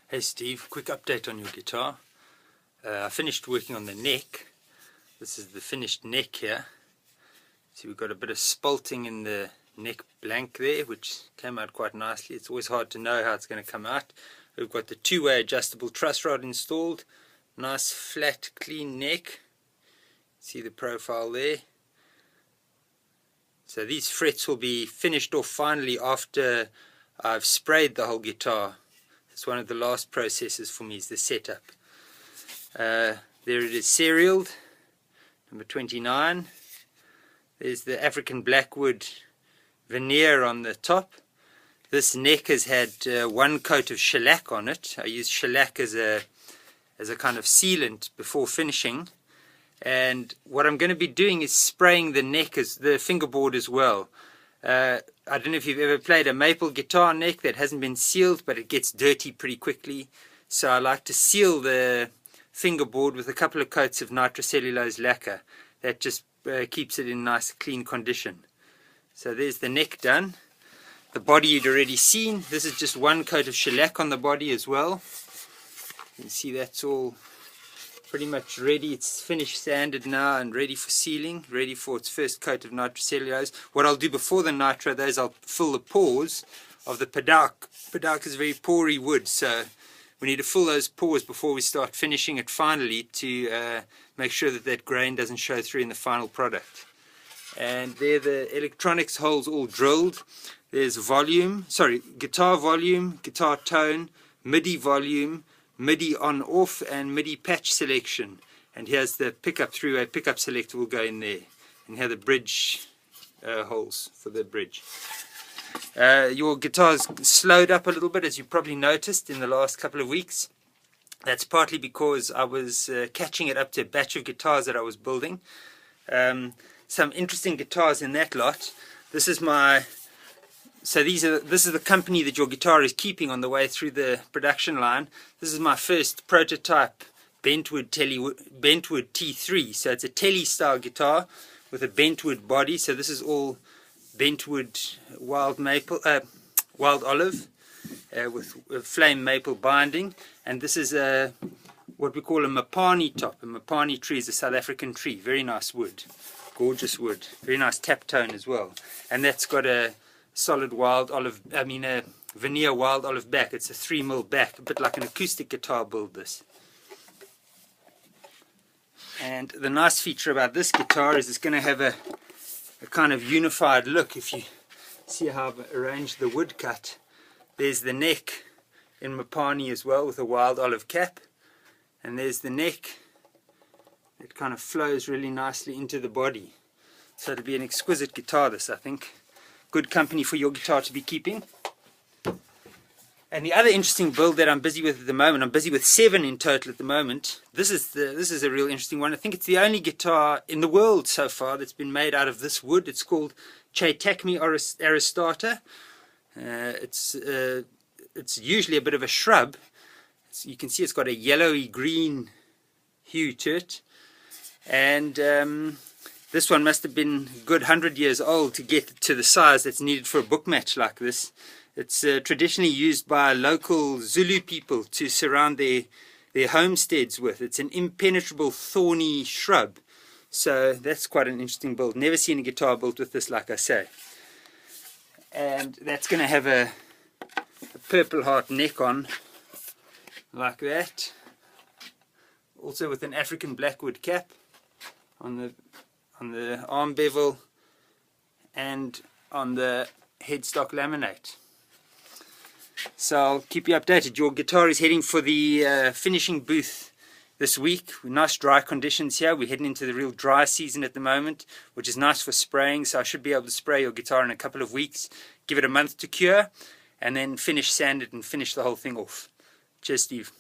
Hey Steve, quick update on your guitar. I finished working on the neck. This is the finished neck here. See, we've got a bit of spalting in the neck blank there, which came out quite nicely. It's always hard to know how it's going to come out. We've got the two-way adjustable truss rod installed. Nice flat clean neck. See the profile there. So these frets will be finished off finally after I've sprayed the whole guitar. It's one of the last processes for me, is the setup. There it is, serialed, number 29. There's the African Blackwood veneer on the top. This neck has had one coat of shellac on it. I use shellac as a kind of sealant before finishing. And what I'm going to be doing is spraying the neck, as the fingerboard as well. I don't know if you've ever played a maple guitar neck that hasn't been sealed, but it gets dirty pretty quickly. So I like to seal the fingerboard with a couple of coats of nitrocellulose lacquer. That just keeps it in nice clean condition. So there's the neck done. The body you'd already seen. This is just one coat of shellac on the body as well. You can see that's all pretty much ready. It's finished sanded now and ready for sealing, ready for its first coat of nitrocellulose. What I'll do before the nitro though is I'll fill the pores of the padauk. Padauk is very pory wood, so we need to fill those pores before we start finishing it finally to make sure that that grain doesn't show through in the final product. And there the electronics holes all drilled. There's guitar volume, guitar tone, MIDI volume, MIDI on off, and MIDI patch selection. And here's the pickup through-way pickup selector will go in there. And here are the bridge holes for the bridge. Your guitar's slowed up a little bit, as you probably noticed in the last couple of weeks. That's partly because I was catching it up to a batch of guitars that I was building. Some interesting guitars in that lot. This is the company that your guitar is keeping on the way through the production line. This is my first prototype Bentwood T3. So it's a Tele style guitar with a Bentwood body. So this is all Bentwood wild olive with flame maple binding. And this is what we call a Mopani top. A Mopani tree is a South African tree. Very nice wood. Gorgeous wood. Very nice tap tone as well. And that's got a solid veneer wild olive back. It's a 3mm back, a bit like an acoustic guitar build this. And the nice feature about this guitar is it's going to have a kind of unified look. If you see how I've arranged the wood cut, there's the neck in Mopani as well with a wild olive cap, and there's the neck. It kind of flows really nicely into the body. So it'll be an exquisite guitar, this, I think. Good company for your guitar to be keeping. And the other interesting build that I'm busy with at the moment, I'm busy with 7 in total at the moment. This is a real interesting one. I think it's the only guitar in the world so far that's been made out of this wood. It's called Chaetacme aristata. It's usually a bit of a shrub. You can see it's got a yellowy green hue to it. And this one must have been a good 100 years old to get to the size that's needed for a book match like this. It's traditionally used by local Zulu people to surround their homesteads with. It's an impenetrable thorny shrub. So that's quite an interesting build. Never seen a guitar built with this, like I say. And that's going to have a Purple Heart neck on, like that. Also with an African Blackwood cap on the arm bevel and on the headstock laminate. So I'll keep you updated. Your guitar is heading for the finishing booth this week. Nice dry conditions here. We're heading into the real dry season at the moment, which is nice for spraying. So I should be able to spray your guitar in a couple of weeks, give it a month to cure, and then finish sand it and finish the whole thing off. Cheers, Steve.